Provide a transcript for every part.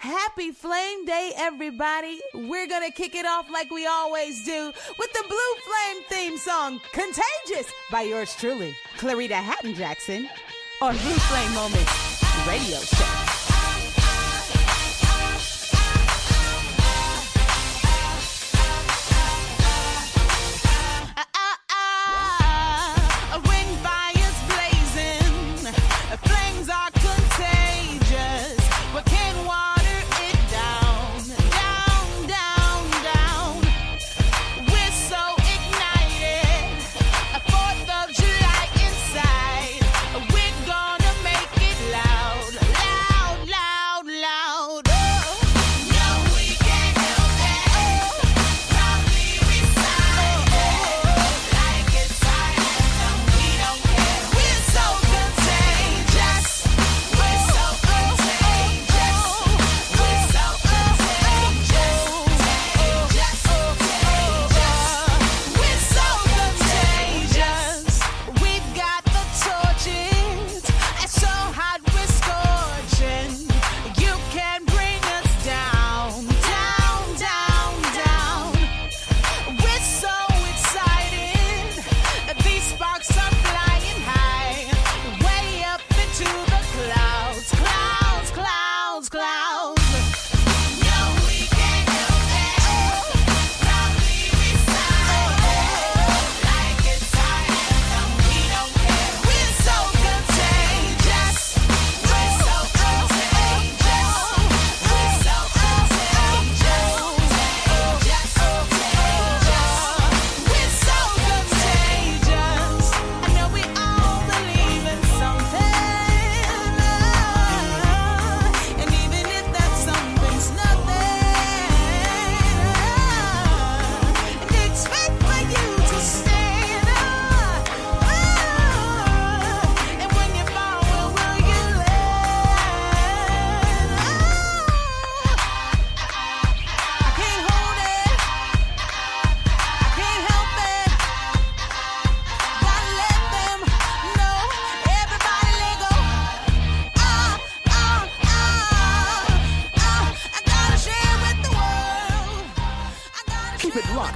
Happy Flame Day, everybody. We're going to kick it off like we always do with the Blue Flame theme song, Contagious, by yours truly, Claretta Haddon Jackson, on Blue Flame Moments Radio Show.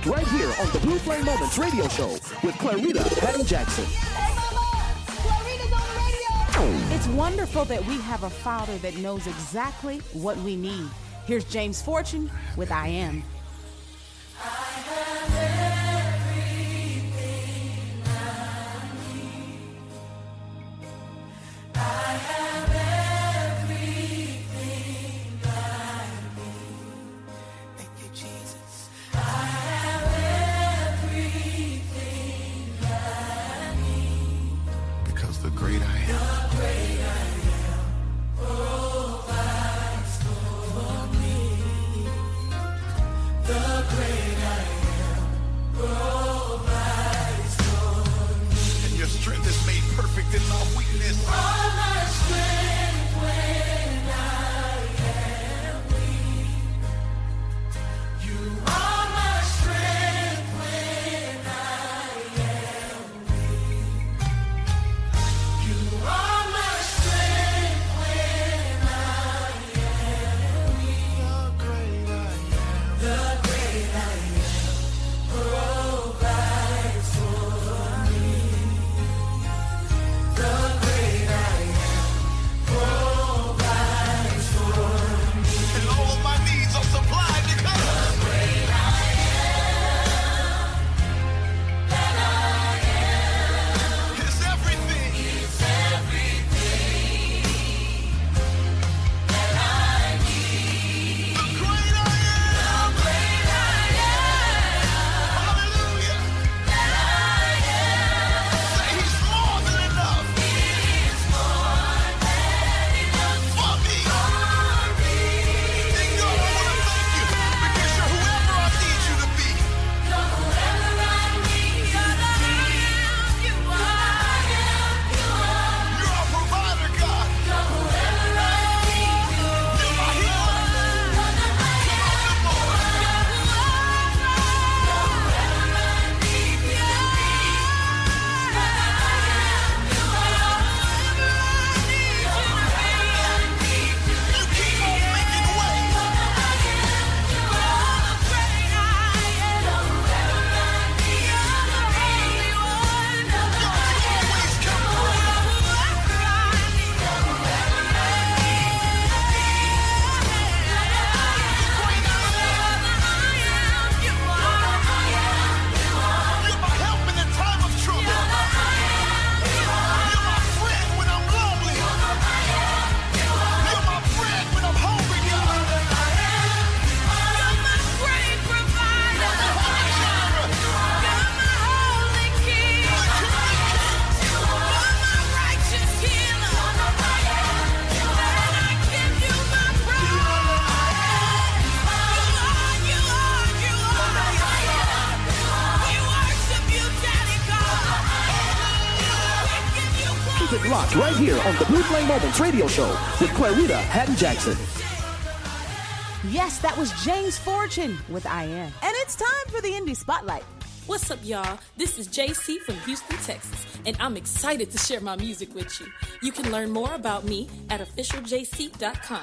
Right here on the Blue Flame Moments Radio Show with Claretta Haddon Jackson. Hey, Mama! Claretta's on the radio! It's wonderful that we have a Father that knows exactly what we need. Here's James Fortune with I Am. I have everything I need. I have everything I need. Thank you, Jesus. I have everything I need. Because the great I am. The great I am provides for me. rocked right here on the Blue Flame Moments radio show with Claretta Haddon Jackson. Yes, that was James Fortune with I Am. And it's time for the Indie Spotlight. What's up, y'all? This is JC from Houston, Texas, and I'm excited to share my music with you. You can learn more about me at officialjc.com.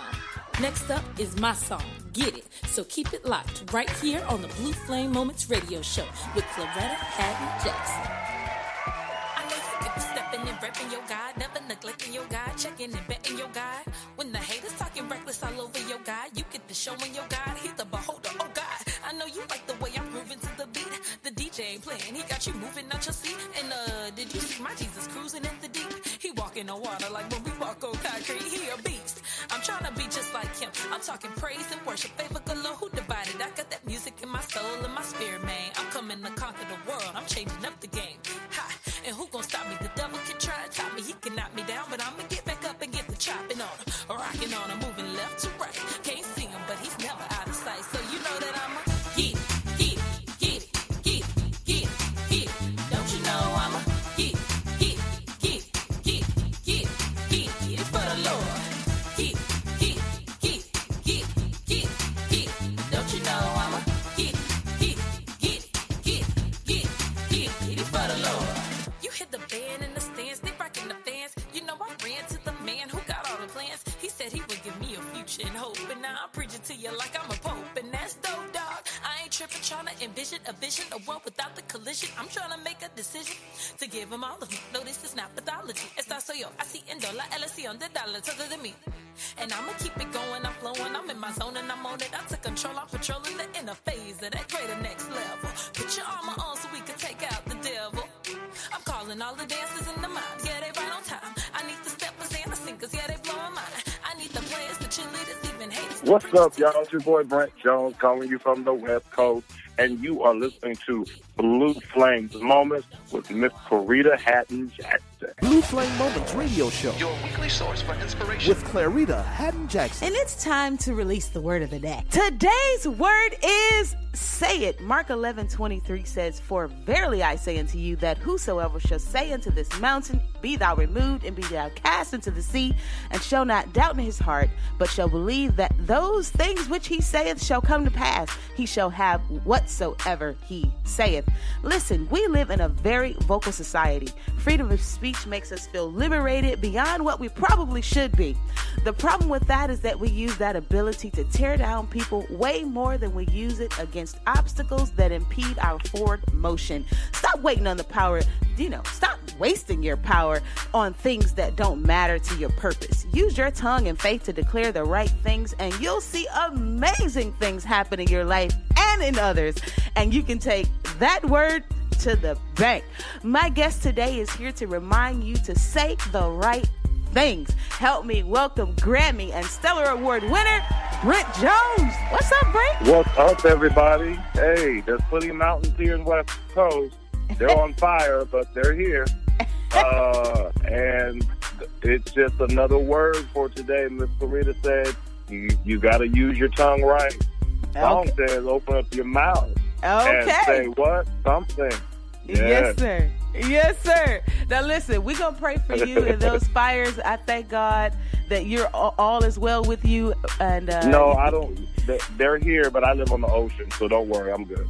Next up is my song, Get It. So keep it locked right here on the Blue Flame Moments radio show with Claretta Haddon Jackson. I know you get the stepping and repping your God, never neglecting your God, checking and betting your God. When the haters talking reckless all over your God, you get the showing your God. He's the beholder, oh God. I know you like the way I'm grooving to the beat. The DJ ain't playing, he got you moving out your seat. And did you see my Jesus cruising in the deep? He walking on water like when we walk on concrete. He a beast. I'm trying to be just like him. I'm talking praise and worship. Favor galore, who divided? I got that music in my soul and my spirit, man. I'm coming to conquer the world. I'm changing up the game. Ha! And who gon' stop me? The devil can try to top me. He can knock me down, but I'ma get back up and get the chopping on him. Rocking on him, moving left to right. Can't see him, but he's never out of sight. So you know that I'ma get it, get it, get it, get it, get it, get it. Don't you know I'ma get it, get it, get it, get it, get it, get it, get it for the Lord. Get it, get it, get it, get it, get it, get it. Don't you know I'ma get it, get it, get it, get it, get it, get it, get it for the Lord. You hit the band in the stands, they rockin' the fans. You know I ran to the man who got all the plans. He said he would give me a future and hope, and now I'm preaching to you like I'm a pope, and that's dope, dog. I ain't tripping, trying to envision a vision, a world without the collision. I'm trying to make a decision to give him all of me. No, this is not pathology. Esta soy yo, así en la elección de darle todo de mí. And I'ma keep it going, I'm flowing, I'm in my zone and I'm on it. I took control, I'm patrolling the inner phase of that greater next level. Put your armor on so we can take out the devil. I'm calling all the dancers in the mind, yeah, they right on time. I need the steppers and the singers, yeah, they blow my mind. I need the players, the cheerleaders, even haters. What's up, y'all? It's your boy Brent Jones calling you from the West Coast, and you are listening to Blue Flames Moments with Miss Claretta Haddon Jackson. Blue Flame Moments radio show Your weekly source for inspiration. with Claretta Haddon Jackson. And it's time to release the word of the day. Today's word is say it. Mark 11:23 says, "For verily I say unto you that whosoever shall say unto this mountain, be thou removed and be thou cast into the sea, and shall not doubt in his heart, but shall believe that those things which he saith shall come to pass, he shall have whatsoever he saith." Listen, we live in a very vocal society. Freedom of speech makes us feel liberated beyond what we probably should be. The problem with that is that we use that ability to tear down people way more than we use it against obstacles that impede our forward motion. Stop waiting on the power, stop wasting your power on things that don't matter to your purpose. Use your tongue and faith to declare the right things, and you'll see amazing things happen in your life and in others. And you can take that word to the bank. My guest today is here to remind you to say the right things. Help me welcome Grammy and Stellar Award winner, Brent Jones. What's up, Brent? What's up, everybody? Hey, there's plenty of mountains here in West Coast. They're on fire, but they're here. And it's just another word for today. Miss Claretta said, you got to use your tongue right. Song says, open up your mouth and say what? Something. Yes, sir. Yes, sir. Now, listen, we're going to pray for you in those fires. I thank God that you're all is well with you. And no, I don't. They're here, but I live on the ocean, so don't worry. I'm good.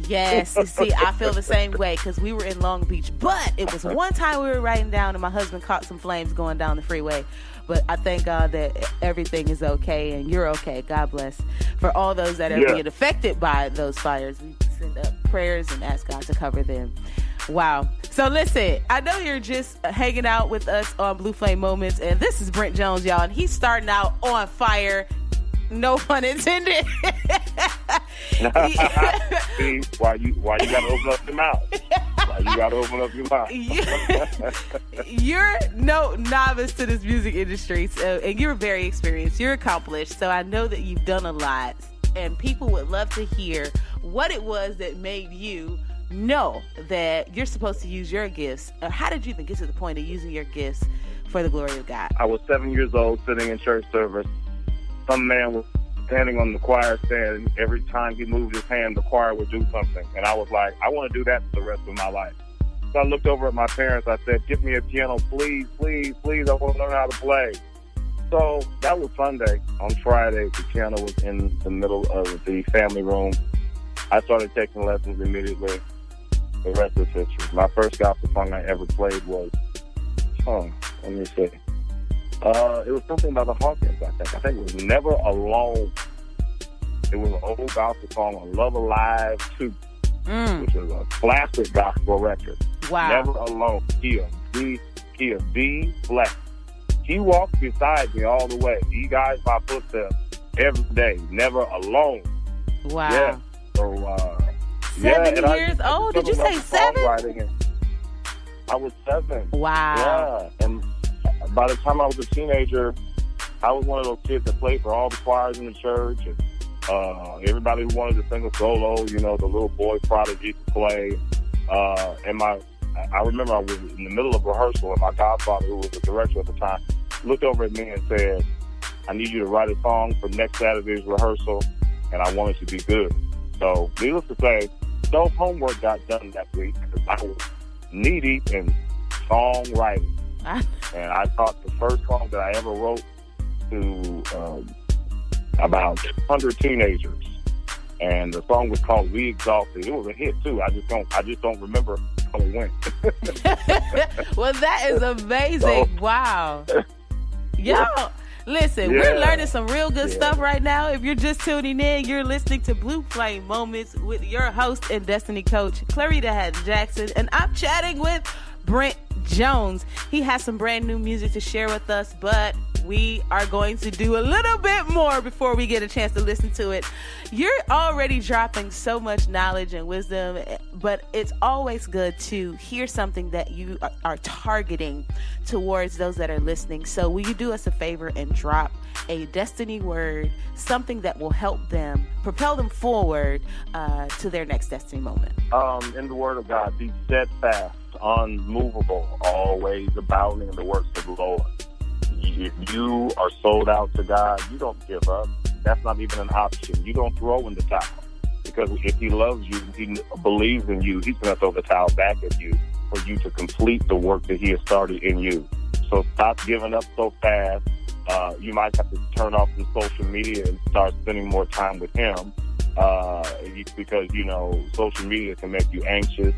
Yes. See, I feel the same way because we were in Long Beach. But it was one time we were riding down and my husband caught some flames going down the freeway. But I thank God that everything is okay and you're okay. God bless. For all those that are being affected by those fires, we send up prayers and ask God to cover them. Wow. So listen, I know you're just hanging out with us on Blue Flame Moments, and this is Brent Jones, y'all, and he's starting out on fire. No pun intended. See, why you gotta open up your mouth? Why you gotta open up your mouth? You're no novice to this music industry, and you're very experienced. You're accomplished, so I know that you've done a lot, and people would love to hear what it was that made you know that you're supposed to use your gifts. How did you even get to the point of using your gifts for the glory of God? I was 7 years old, sitting in church service. Some man was standing on the choir stand, and every time he moved his hand, the choir would do something. And I was like, I want to do that for the rest of my life. So I looked over at my parents. I said, "Give me a piano, please, please, please. I want to learn how to play." So that was Sunday. On Friday, the piano was in the middle of the family room. I started taking lessons immediately. The rest is history. My first gospel song I ever played was, let me see. It was something by the Hawkins, I think. I think it was Never Alone. It was an old gospel song on Love Alive 2, which is a classic gospel record. Wow. Never Alone. Key of D flat. He walks beside me all the way. He guides my footsteps every day. Never alone. Wow. Yeah. So, 7 years old? Did you say 7? I was 7. Wow. Yeah. And by the time I was a teenager, I was one of those kids that played for all the choirs in the church. And everybody who wanted to sing a solo, the little boy prodigy to play. And I remember I was in the middle of rehearsal, and my godfather, who was the director at the time, looked over at me and said, "I need you to write a song for next Saturday's rehearsal, and I want it to be good." So, needless to say, no homework got done that week because I was knee-deep in songwriting. And I taught the first song that I ever wrote to about 100 teenagers. And the song was called "We Exalted." It was a hit, too. I just don't remember how it went. Well, that is amazing. So, wow. Yo, listen, we're learning some real good stuff right now. If you're just tuning in, you're listening to Blue Flame Moments with your host and Destiny Coach, Claretta Haddon Jackson, and I'm chatting with Brent Jones. He has some brand new music to share with us, but we are going to do a little bit more before we get a chance to listen to it. You're already dropping so much knowledge and wisdom, but it's always good to hear something that you are targeting towards those that are listening. So will you do us a favor and drop a destiny word, something that will help them, propel them forward to their next destiny moment? In the Word of God, be steadfast, unmovable, always abounding in the works of the Lord. If you are sold out to God, you don't give up. That's not even an option. You don't throw in the towel. Because if he loves you, he believes in you, he's going to throw the towel back at you for you to complete the work that he has started in you. So stop giving up so fast. You might have to turn off from social media and start spending more time with him. Because, social media can make you anxious.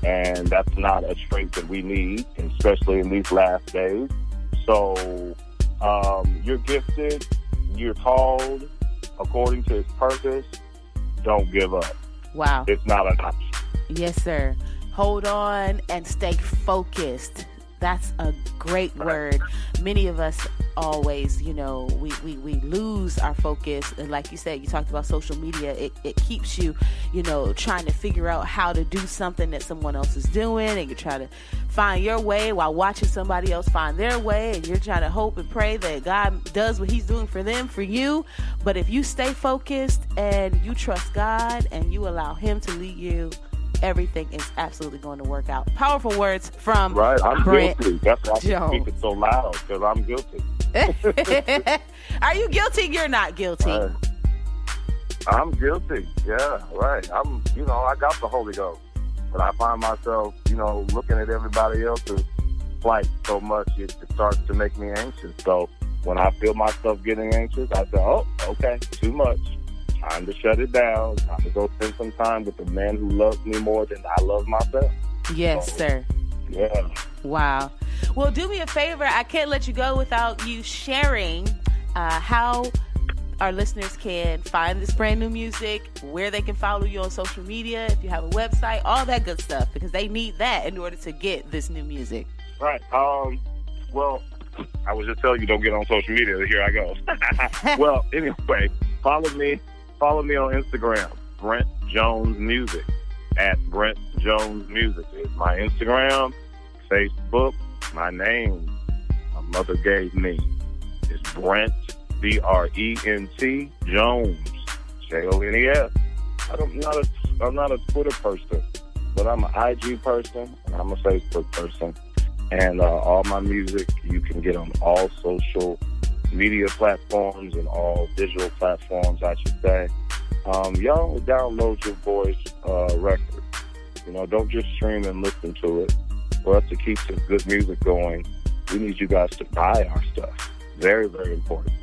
And that's not a trait that we need, especially in these last days. So you're gifted, you're called according to his purpose. Don't give up. Wow. It's not an option. Yes, sir. Hold on and stay focused. That's a great word. Many of us always, we lose our focus. And like you said, you talked about social media. It keeps you, trying to figure out how to do something that someone else is doing. And you try to find your way while watching somebody else find their way. And you're trying to hope and pray that God does what he's doing for them, for you. But if you stay focused and you trust God and you allow him to lead you, everything is absolutely going to work out. Powerful words from I'm Brent guilty. That's why I Jones. speak it so loud, because I'm guilty. Are you guilty? You're not guilty. I'm guilty. Yeah, right. I got the Holy Ghost, but I find myself, looking at everybody else's plight so much, it starts to make me anxious. So when I feel myself getting anxious, I say, "Oh, okay, too much. Time to shut it down. Time to go spend some time with the man who loves me more than I love myself." Yes, sir. Yeah. Wow. Well, do me a favor. I can't let you go without you sharing how our listeners can find this brand new music, where they can follow you on social media, if you have a website, all that good stuff, because they need that in order to get this new music. Right. Well, I was just telling you don't get on social media. Here I go. Well, anyway, follow me on Instagram, Brent Jones Music, at Brent Jones Music is my Instagram. Facebook, my name my mother gave me is Brent, B-R-E-N-T, Jones, J-O-N-E-S. I'm not a Twitter person, but I'm an IG person, and I'm a Facebook person. And all my music you can get on all social media platforms and all digital platforms, I should say. Y'all download your boy's record. You know, don't just stream and listen to it. For us to keep this good music going, we need you guys to buy our stuff. Very, very important.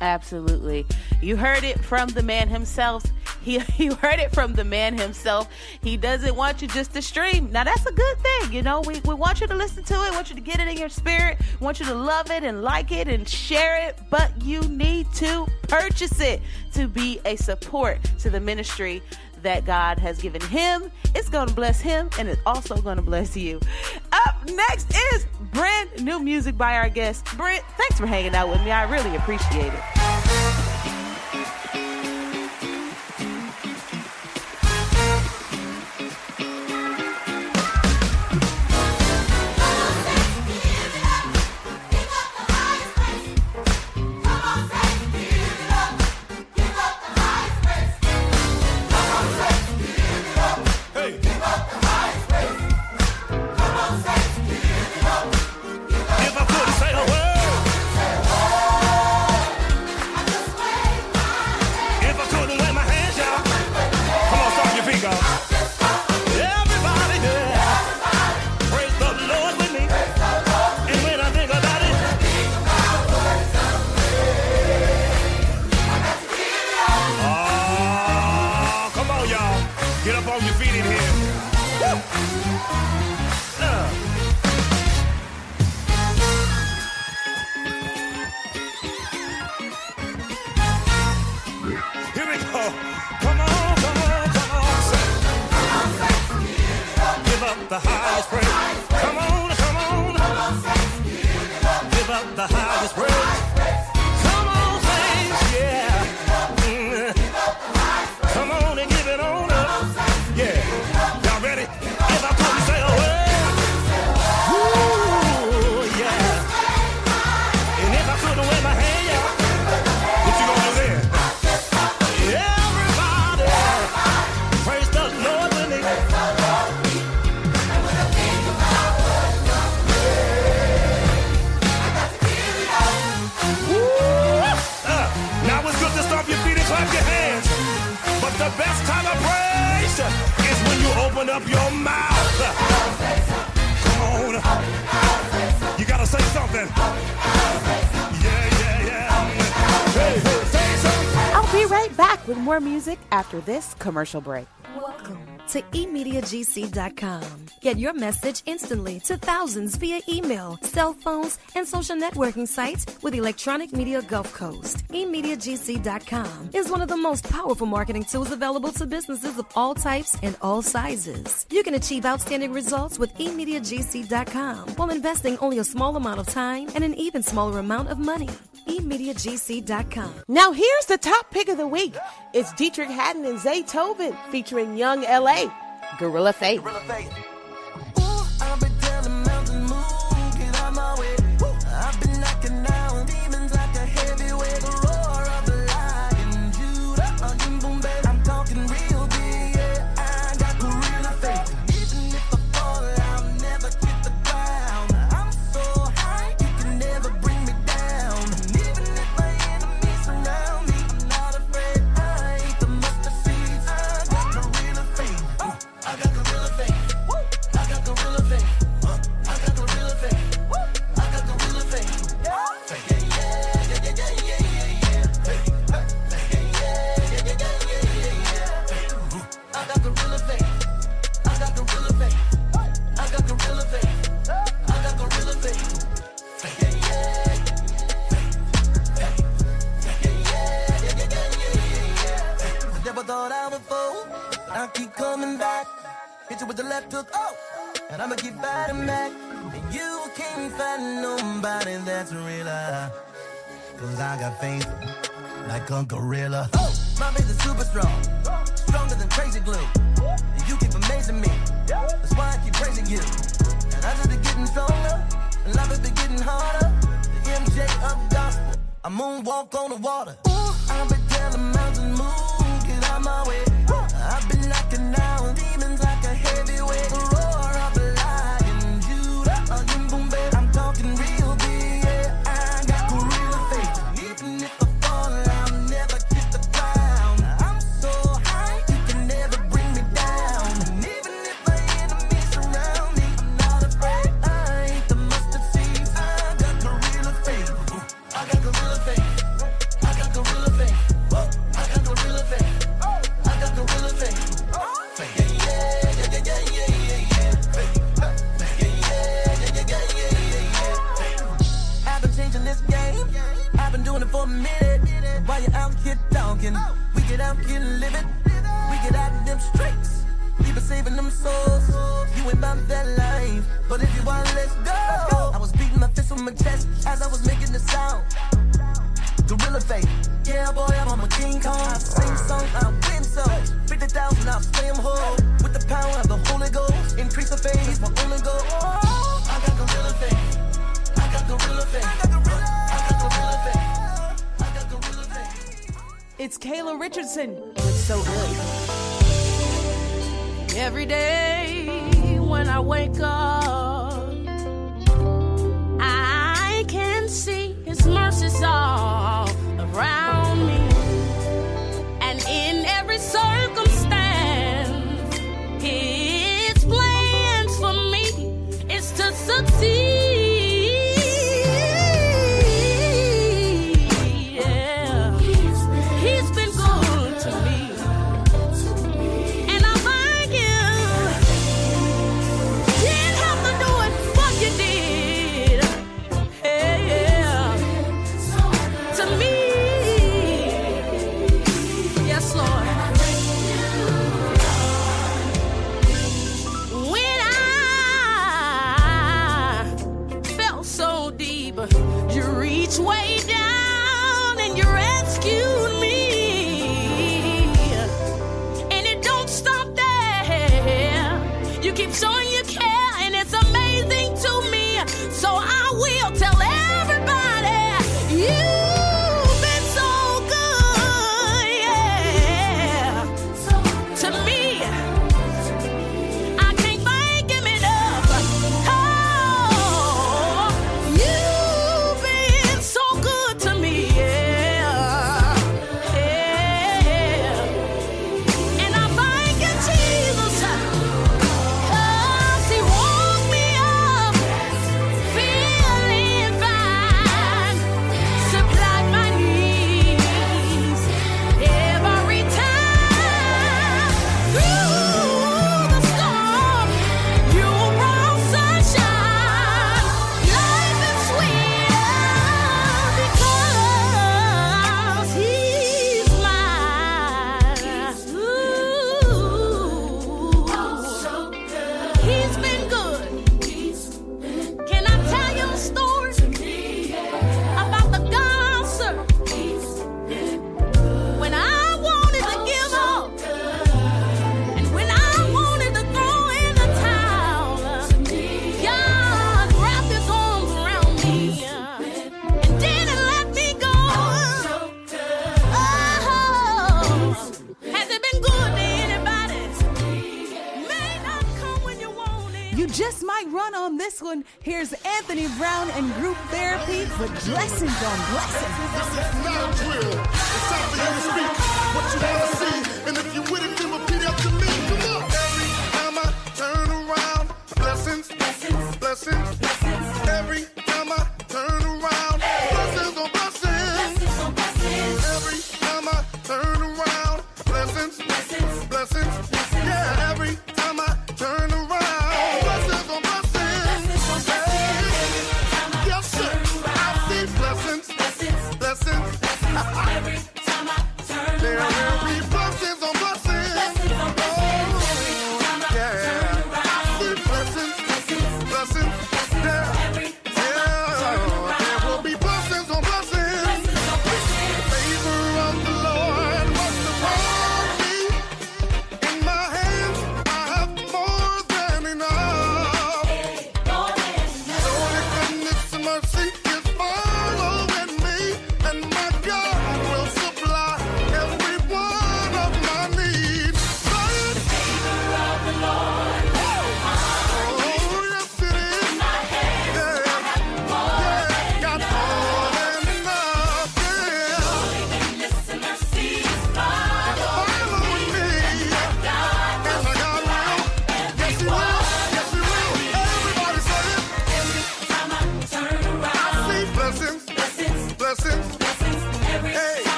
Absolutely. You heard it from the man himself. You heard it from the man himself. He doesn't want you just to stream. Now, that's a good thing. You know, we want you to listen to it, want you to get it in your spirit, want you to love it and like it and share it, but you need to purchase it to be a support to the ministry that God has given him. It's going to bless him, and it's also going to bless you. Up next is brand new music by our guest. Brent, thanks for hanging out with me. I really appreciate it. Up your mouth. Come on. You gotta say something. Yeah. Hey, say something. I'll be right back with more music after this commercial break. Welcome to eMediaGC.com. Get your message instantly to thousands via email, cell phones, and social networking sites with Electronic Media Gulf Coast. eMediaGC.com is one of the most powerful marketing tools available to businesses of all types and all sizes. You can achieve outstanding results with eMediaGC.com while investing only a small amount of time and an even smaller amount of money. eMediaGC.com. Now here's the top pick of the week. It's Dietrich Haddon and Zaytoven featuring Young L.A. Gorilla Faith. I've been telling mountain move, get out my way. I've been knocking down demons like a heavyweight. The roar of the lion, Judah, boom, baby. I'm talking real big, yeah. I got gorilla faith. Even if I fall, I'll never hit the ground. I'm so high, you can never bring me down. And even if my enemies surround me, I'm not afraid. I ain't the mustard seeds. I got gorilla faith. I got gorilla faith. I got gorilla faith. I got gorilla faith. I got gorilla faith. I got gorilla faith. I got gorilla faith. I got gorilla faith. I got gorilla faith. I never thought I would fall. I keep coming back. Hit you with the left hook, oh, and I'ma keep fighting back. And you can't find nobody that's realer. Cause I got faith like a gorilla. Oh, my faith is super strong, stronger than crazy glue. And you keep amazing me, that's why I keep praising you. And I just be getting stronger, and life has been getting harder. The MJ of gospel, I moonwalk on the water. Ooh, I've been telling mountains move, get out my way. I've been knocking down demons like a heavyweight. The roar of the lion, Judah, boom, baby. I'm talking real big, yeah. I got gorilla faith. Even if I fall, I'll never hit the ground. I'm so high, you can never bring me down. And even if my talking. We get out, get living. We get out in them streets. We been saving them souls. You ain't about that life, but if you want, let's go. I was beating my fist on my chest as I was making the sound. Gorilla faith. Yeah, boy, I'm a King Kong. I sing songs, I win songs. 50,000, I'll slam whole. With the power of the Holy Ghost. Increase the faith, my only goal. Oh, I got gorilla faith. I got gorilla faith. I got gorilla faith. I got gorilla faith. It's Kayla Richardson with So Good. Every day when I wake up, I can see His mercies all around me. And in every circumstance, His plans for me is to succeed. Yeah. He's been good to me. And I thank you. Didn't have to do it, but you did. Yeah. To me. Yes, Lord. When I felt so deep, you reached way down and you rescued me. And it don't stop there. You keep showing you care, and it's amazing to me. So I will tell everybody you've been so good, yeah. To me, I can't thank Him enough. Oh, you've been so good to me, yeah. Yeah. And I thank you, Jesus, 'cause He woke me up feeling fine, supplied my needs every time. Through the storm, you brought sunshine. Life is sweeter because He's mine. Ooh, so good. He's been good. Can I tell you a story about the dancer? When I wanted to give up, and when I wanted to throw in the towel, God wrapped His arms around me and didn't let me go. Oh, has it been good to anybody? May not come when you want it. You just might run on this one. Here's Anthony Brown and Group Therapy with Blessings on Blessings. Now drill. It's time for you to speak what you want to see. And if you with it, then repeat after me. Come on. Every time I turn around, blessings, blessings, blessings, blessings. Every time I turn around, blessings on blessings. Blessings on blessings. Every time I turn around, blessings, blessings, blessings. Yeah, every time I turn around, blessings on blessings. Hey. Yes, sir. I see blessings, blessings, blessings. Every time I turn around.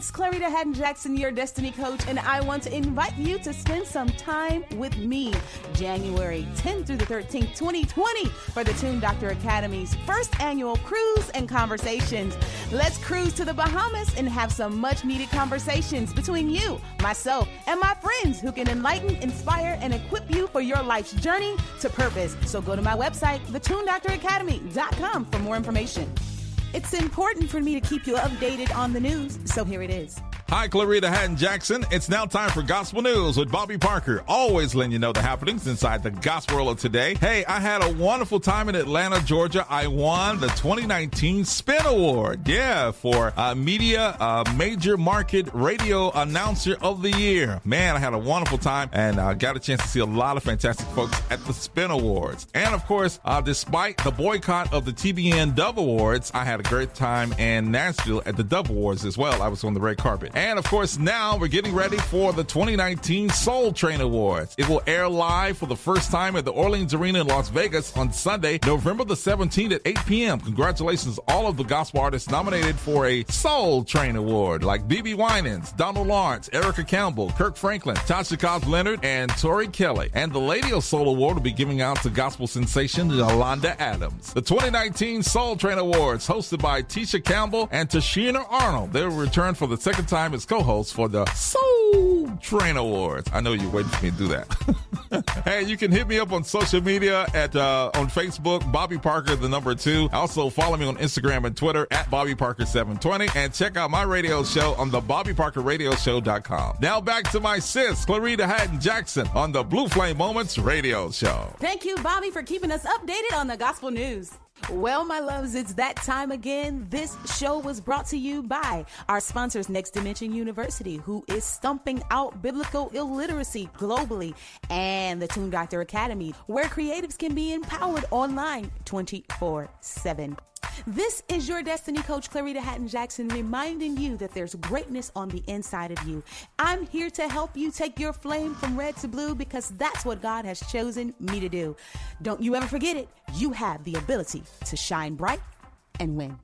It's Claretta Haddon Jackson, your Destiny Coach, and I want to invite you to spend some time with me January 10th through the 13th, 2020 for the Tune Doctor Academy's first annual Cruise and Conversations. Let's cruise to the Bahamas and have some much-needed conversations between you, myself, and my friends who can enlighten, inspire, and equip you for your life's journey to purpose. So go to my website, thetunedoctoracademy.com, for more information. It's important for me to keep you updated on the news, so here it is. Hi, Claretta Haddon Jackson. It's now time for Gospel News with Bobby Parker. Always letting you know the happenings inside the gospel world of today. Hey, I had a wonderful time in Atlanta, Georgia. I won the 2019 Spin Award. Yeah, for Media Major Market Radio Announcer of the Year. Man, I had a wonderful time and got a chance to see a lot of fantastic folks at the Spin Awards. And of course, despite the boycott of the TBN Dove Awards, I had a great time in Nashville at the Dove Awards as well. I was on the red carpet. And of course, now we're getting ready for the 2019 Soul Train Awards. It will air live for the first time at the Orleans Arena in Las Vegas on Sunday, November the 17th at 8 p.m. Congratulations to all of the gospel artists nominated for a Soul Train Award, like B.B. Winans, Donald Lawrence, Erica Campbell, Kirk Franklin, Tasha Cobbs Leonard, and Tori Kelly. And the Lady of Soul Award will be giving out to gospel sensation Yolanda Adams. The 2019 Soul Train Awards, hosted by Tisha Campbell and Tashina Arnold. They will return for the second time as co-hosts for the Soul Train Awards. I know you're waiting for me to do that. Hey, you can hit me up on social media at on Facebook, Bobby Parker, the number 2. Also, follow me on Instagram and Twitter at Bobby Parker 720, and check out my radio show on the BobbyParkerRadioshow.com. Now back to my sis, Claretta Haddon Jackson, on the Blue Flame Moments Radio Show. Thank you, Bobby, for keeping us updated on the gospel news. Well, my loves, it's that time again. This show was brought to you by our sponsors, Next Dimension University, who is stumping out biblical illiteracy globally, and the Tune Doctor Academy, where creatives can be empowered online 24/7. This is your Destiny Coach, Claretta Haddon Jackson, reminding you that there's greatness on the inside of you. I'm here to help you take your flame from red to blue, because that's what God has chosen me to do. Don't you ever forget it. You have the ability to shine bright and win.